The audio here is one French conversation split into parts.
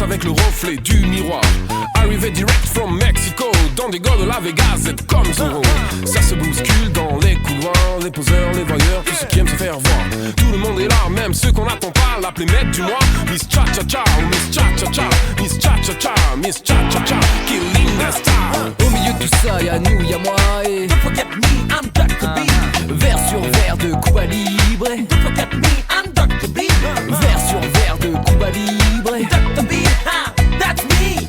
avec le reflet du miroir. Arrivé direct from Mexico, dans des gars de la Vegas, c'est comme Zorro. Ça se bouscule dans les couloirs, les poseurs, les voyeurs, tous ceux qui aiment se faire voir. Tout le monde est là, même ceux qu'on n'attend pas, l'appeler maître du mois. Miss Cha-Cha-Cha, Miss Cha-Cha-Cha, Miss Cha-Cha-Cha, Miss Cha-Cha-Cha, killing the star. Au milieu de tout ça, y'a nous, y'a moi et Don't forget me, I'm Dr. B. Vers sur verre de Cuba Libre. Don't forget me, I'm Dr. B. Vers sur verre de Cuba Libre. Dr. B, ha, that's me.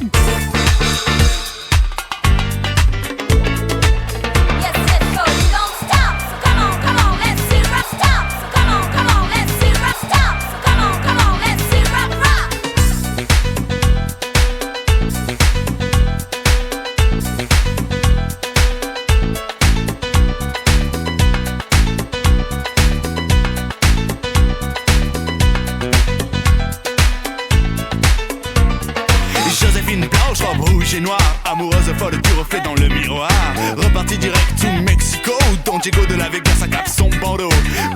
Yes, let's go, we don't stop. So come on, let's see rap stop. So come on, let's see rap stop. So come on, let's see rap rock. folle du reflet dans le miroir. Reparti direct to Mexico, Don Diego de la Vegas à cap son bandeau.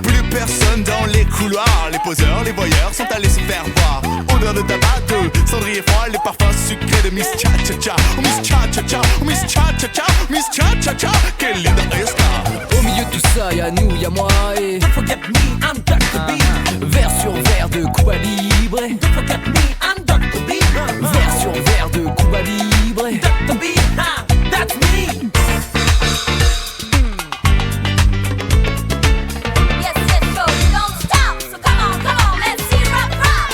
Plus personne dans les couloirs, les poseurs, les voyeurs sont allés se faire voir. Odeur de tabac, de cendrier froid, les parfums sucrés de Miss Cha-Cha-Cha. Oh Miss Cha-Cha-Cha, oh Miss Cha-Cha-Cha, Miss Cha-Cha-Cha, quelle linda esta. Au milieu de tout ça, y'a nous, y'a moi et Don't forget me, I'm Dr. B. verre sur verre de Cuba Libre. Don't forget me, I'm Dr. B. Verre sur verre de Cuba Libre. Dr. B, that's me. Yes, yes, go, don't stop. So come on, let's see rock rock.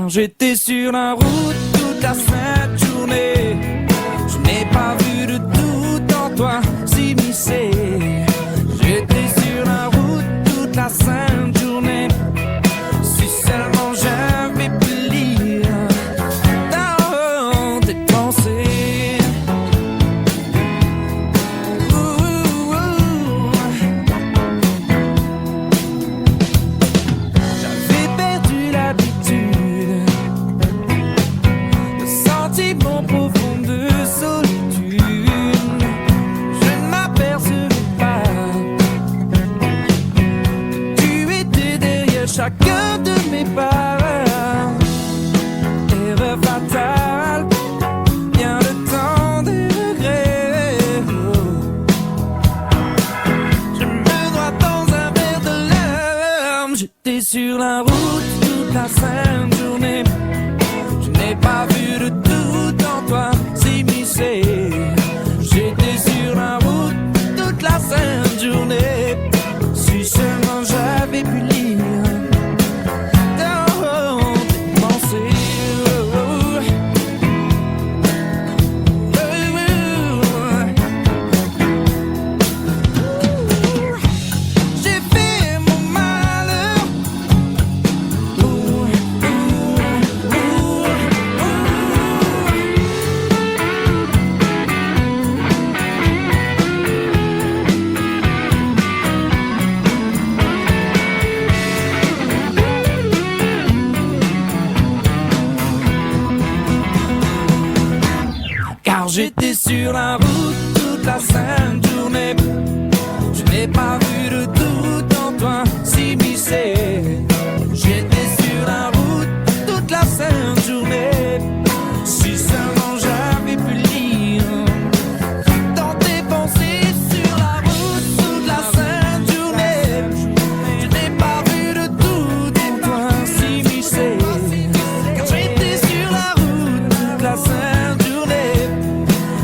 car j'étais sur la route toute la sainte journée. Je n'ai pas vu de doute en toi s'immiscer. J'étais sur la route toute la sainte journée. Si seulement j'avais pu lire dans tes pensées. J'avais perdu l'habitude de sentiments profonds de solitude. Je ne m'apercevais pas que tu étais derrière chacun de mes pas. Erreur fatale, bien le temps des regrets. Je me noie dans un verre de larmes. J'étais sur la route toute la sainte journée. Je n'ai pas vu de doute en toi s'immiscer. J'étais sur la route toute la sainte journée. Si seulement j'avais pu lire dans tes pensées. J'ai fait mon malheur. Car j'étais sur la route toute la sainte journée. Je n'ai pas vu de doute en toi s'immiscer. J'étais sur la route toute la sainte journée. Si seulement j'avais pu lire dans tes pensées. Sur la route toute la sainte journée. Je n'ai pas vu de doute en toi s'immiscer. Car j'étais sur la route toute la sainte journée.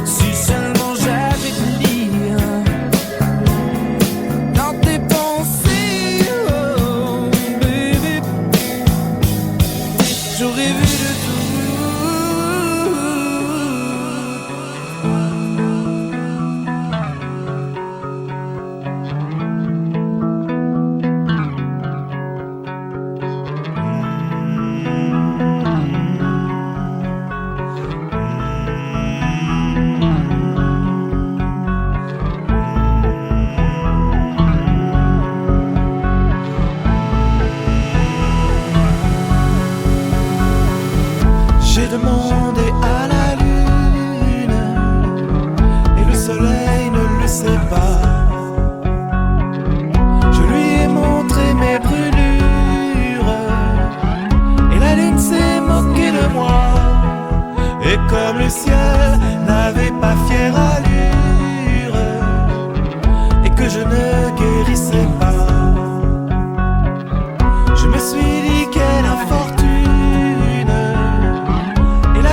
Si seulement j'avais pu lire dans tes pensées, oh baby, j'aurais vu de tout. J'ai demandé à la lune et le soleil ne le sait pas. Je lui ai montré mes brûlures et la lune s'est moquée de moi. Et comme le ciel n'avait pas fière allure et que je ne guérissais pas, je me suis dit quelle infortune. Et la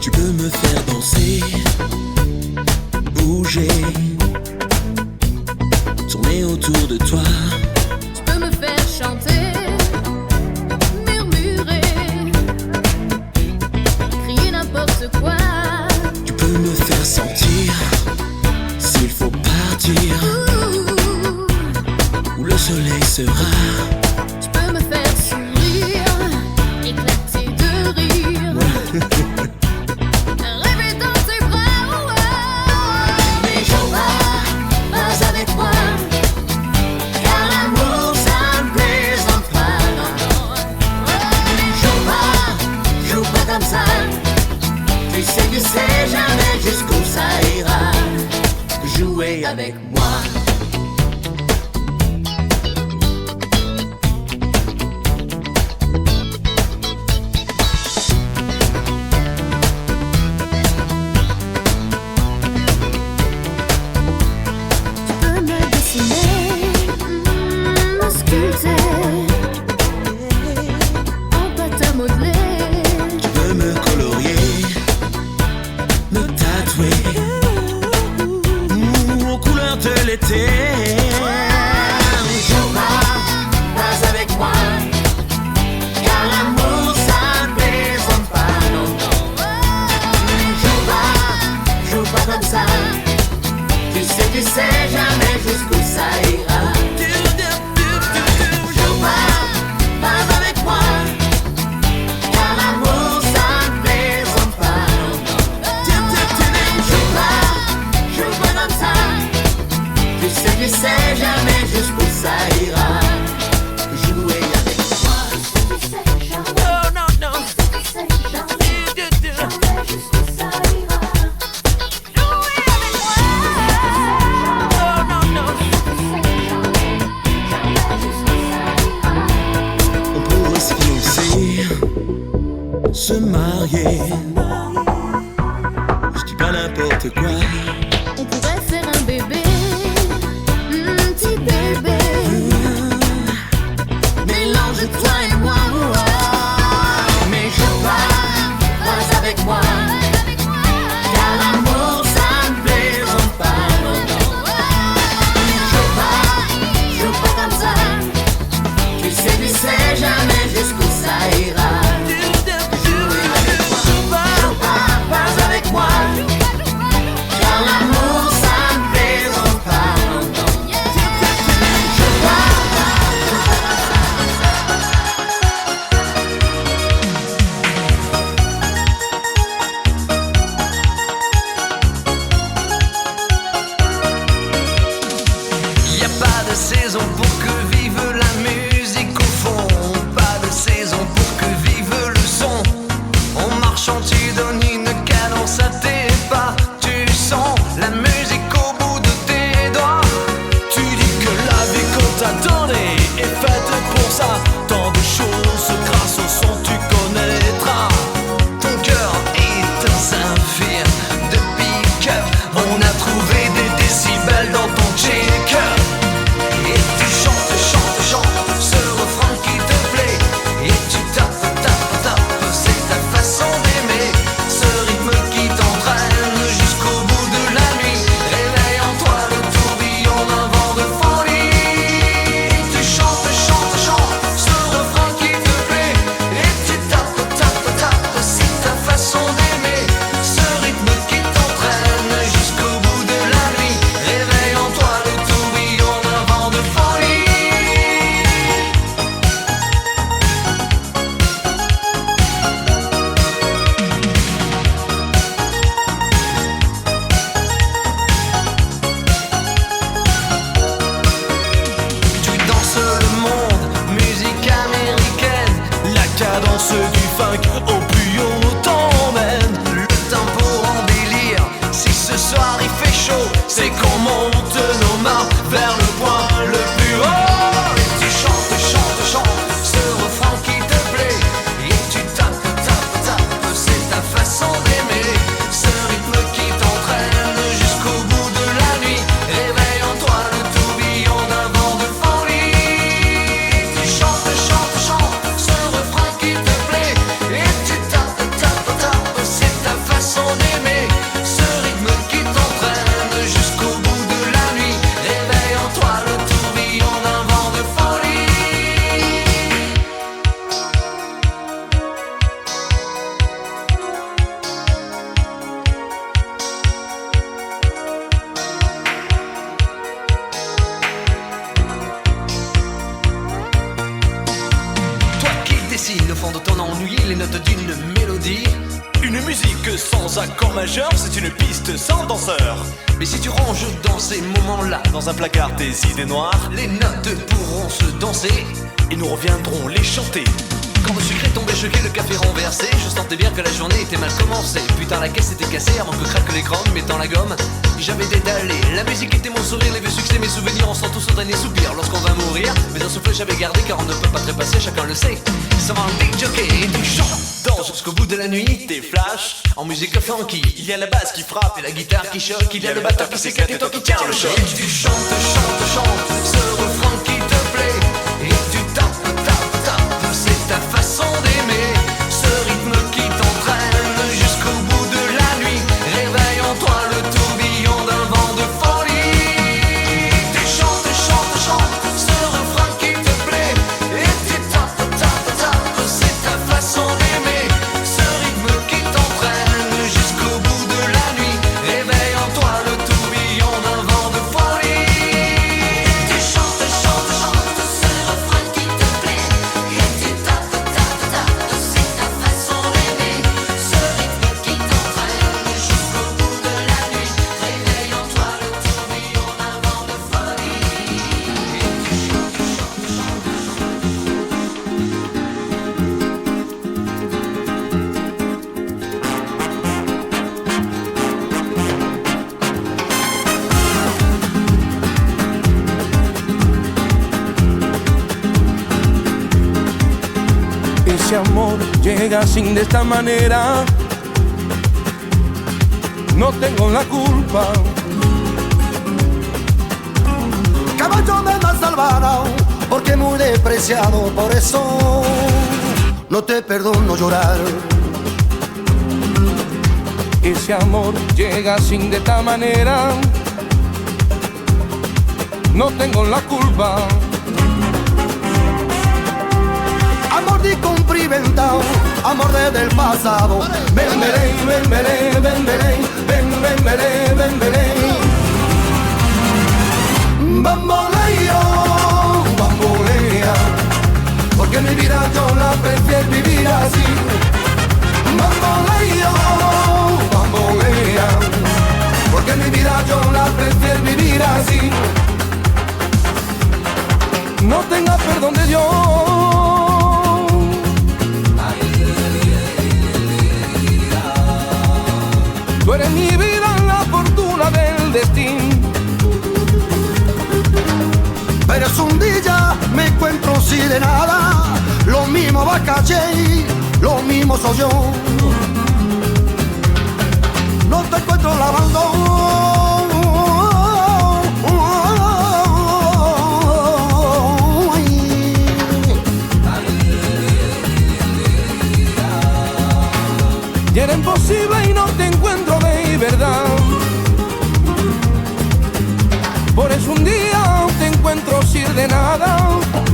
Tu peux me faire danser, bouger, tourner autour de toi. Tu peux me faire chanter, murmurer, crier n'importe quoi. Tu peux me faire sentir s'il faut partir, où le soleil sera. Tu peux me faire sourire, éclater de rire, rêver dans tes bras. Mais j'en pas avec moi, car l'amour ça ne plaisante pas. Mais joue pas comme ça. Tu sais jamais jusqu'où ça ira. Jouer avec moi. Se marier, je dis pas n'importe quoi. On pourrait faire un bébé, petit bébé. Mélange toi et moi. Mais joue pas avec moi, car l'amour ça ne plaisante pas. Joue pas comme ça. Tu sais jamais jusqu'où ça ira. Ta Dans un corps majeur, c'est une piste sans danseur. Mais si tu ranges dans ces moments-là Dans un placard tes idées noires, les notes pourront se danser et nous reviendrons les chanter. Quand le sucre est tombé choqué, le café renversé, je sentais bien que la journée était mal commencée. Putain, la caisse était cassée avant que craque l'écran, mettant la gomme. J'avais dédalé, la musique était mon sourire, les vieux succès, mes souvenirs, on sent tous au dernier soupir. Lorsqu'on va mourir, mais un souffle j'avais gardé car on ne peut pas trépasser, chacun le sait. Ça va un big jockey et tu chantes, danses jusqu'au bout de la nuit. Tes flashs, En musique funky, il y a la basse qui frappe et la guitare qui choque, il y a le batteur qui s'éclate et toi qui tiens le choc. Et tu chantes, chantes, chantes, ce refrain qui te plaît. Et tu tapes, tapes, tapes, c'est ta façon d'aimer. Ce rythme qui t'entraîne jusqu'au bout de la nuit. Réveille en toi le tourbillon d'un vent de folie. Tu chantes, chantes, chantes, ce refrain qui te plaît. Et tu tapes, tapes, tapes, c'est ta façon d'aimer. Ce rythme qui t'entraîne jusqu'au bout de la nuit. Réveille en toi le tourbillon d'un vent de folie. Tu chantes, chantes, chantes, ce refrain qui te plaît. Et tu tapes, tapes, tapes, c'est ta façon d'aimer. Ce rythme qui t'entraîne jusqu'au bout de la nuit. Réveille en toi le tourbillon d'un vent de folie. Ese amor llega así de esta manera. No tengo la culpa. Caballo me has salvado porque muy despreciado, por eso no te perdono llorar. Ese amor llega así de esta manera. No tengo la culpa. Amor de cumplimentado, amor desde el pasado. Ven, ven, ven, ven, ven, ven, ven, ven, ven, ven, ven. Bamboleo, bambolea, porque mi vida yo la prefiero vivir así. Bamboleo, bambolea, porque mi vida yo la prefiero vivir así. No tengas perdón de Dios. Tú eres mi vida, la fortuna del destino. Pero es un día me encuentro sin de nada. Lo mismo va calle, lo mismo soy yo. No te encuentro lavando. Y era imposible y no te encuentro de verdad. Por eso un día te encuentro sin de nada.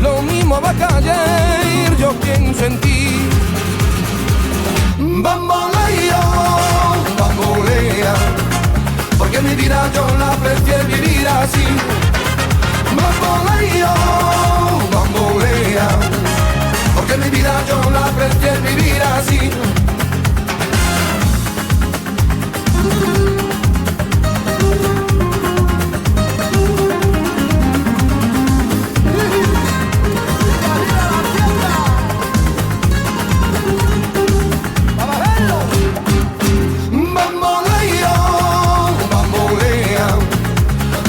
Lo mismo va a caer, yo pienso en ti. Bamboleo, bambolea, porque mi vida yo la prefiero vivir así. Bamboleo, bambolea, porque mi vida yo la prefiero vivir así.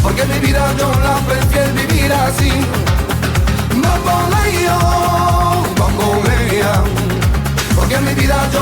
Porque mi vida yo la prefiero vivir así. Bamboleo, bambolea, porque mi vida yo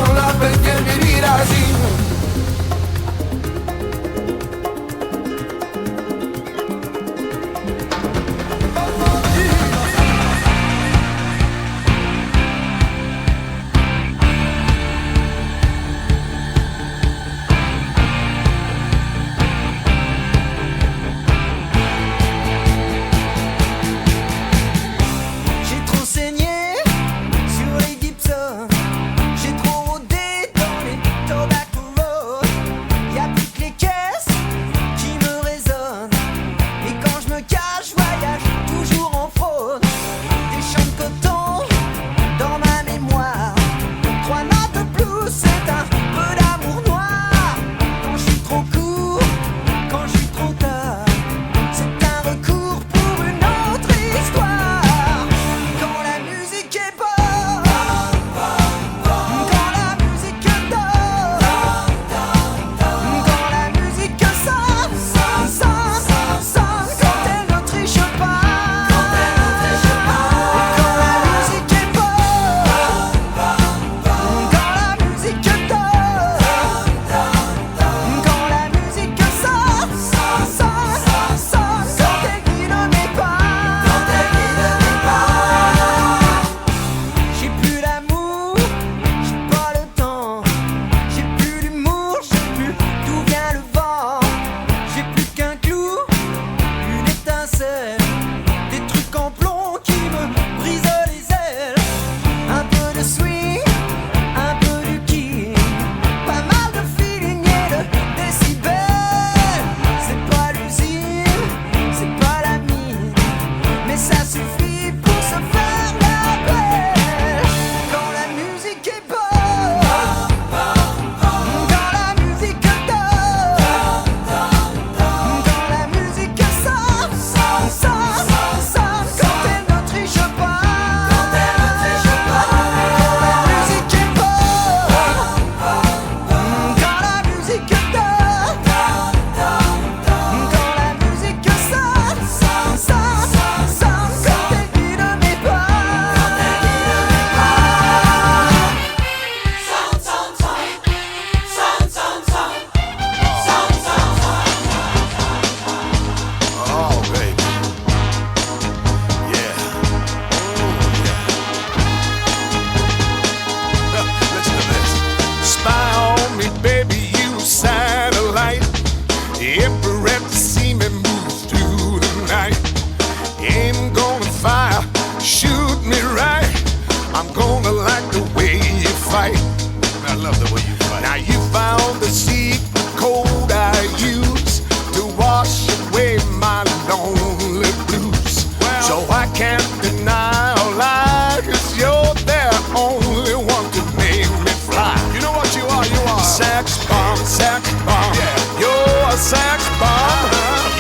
sex bomb. You're a sex bomb.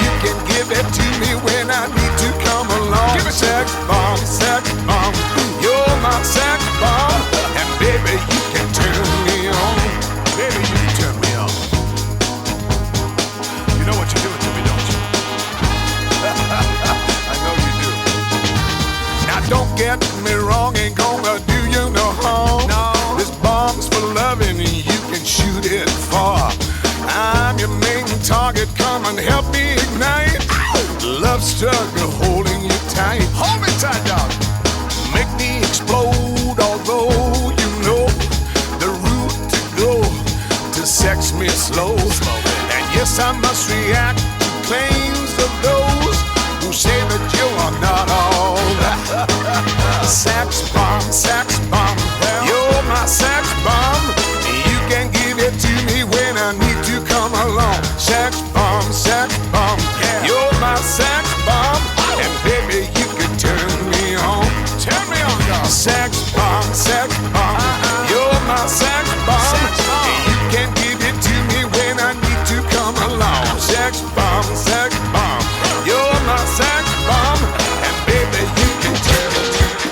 You can give it to me when I need to come along. Give me sex bomb, sex bomb. You're my sex bomb. And baby, you can turn me on. Baby, you can turn me on. You know what you're doing to me, don't you? I know you do. Now don't get me wrong, ain't gonna do you no harm. No. This bomb's for loving and you can shoot it far. I'm your main target, come and help me ignite. Love struggle holding you tight. Hold me tight, dog. Make me explode, although you know the route to go to sex me slow. And yes, I must react to claims of those who say that you are not all. Sex bomb, you're my sex bomb. You can give it to me when I need to come along. Sex bomb, yeah. You're my sex bomb. And baby, you can turn me on. Turn me on, dog. Sex bomb, you're my sex bomb. You can give it to me when I need to come along. Sex bomb, you're my sex bomb. And baby, you can turn me on.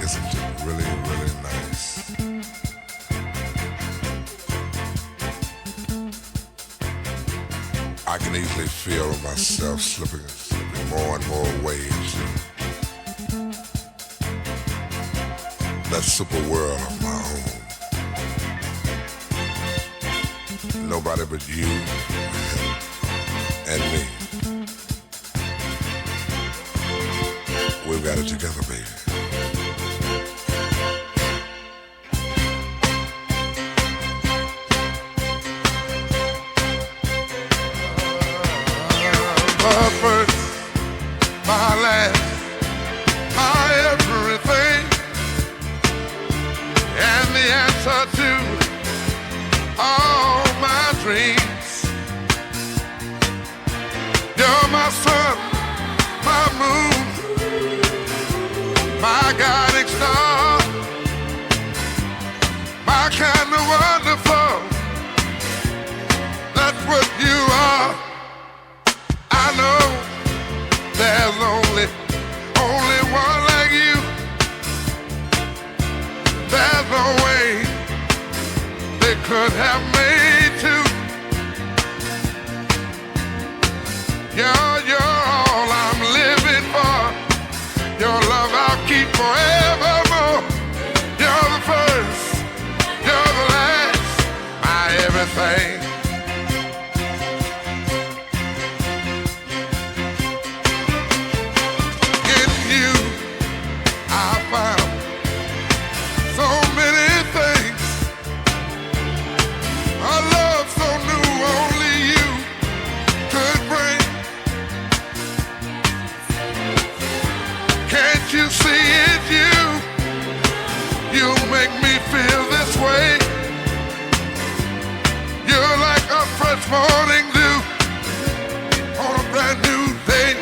Isn't it really, really nice? I can easily feel myself slipping more and more ways. That super world of my own. Nobody but you and me. We've got it together, baby. My first, my last, my everything, and the answer to all my dreams. You're my sun, my moon, my guiding star, my kind of wonderful. That's what you are. I know there's only one like you. There's no way they could have made two. You're all I'm living for. Your love I'll keep forevermore. You're the first, you're the last, my everything. In you I found so many things. A love so new only you could bring. Can't you see it, you? You make me feel this way. You're like a fresh morning dew on a brand new day.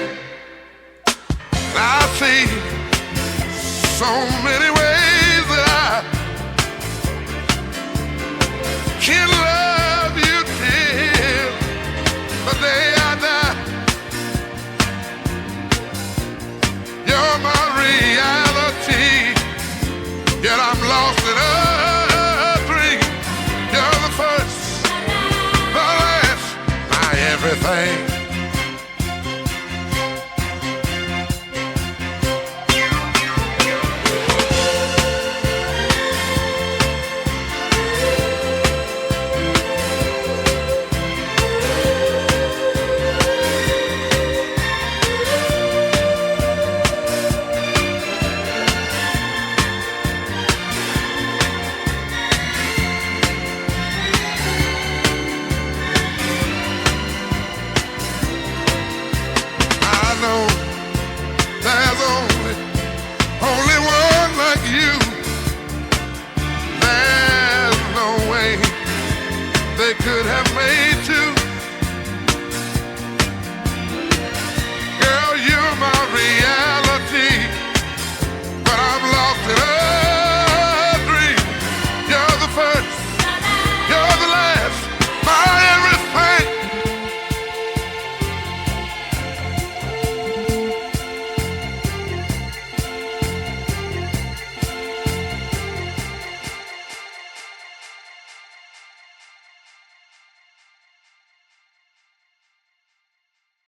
I see so many ways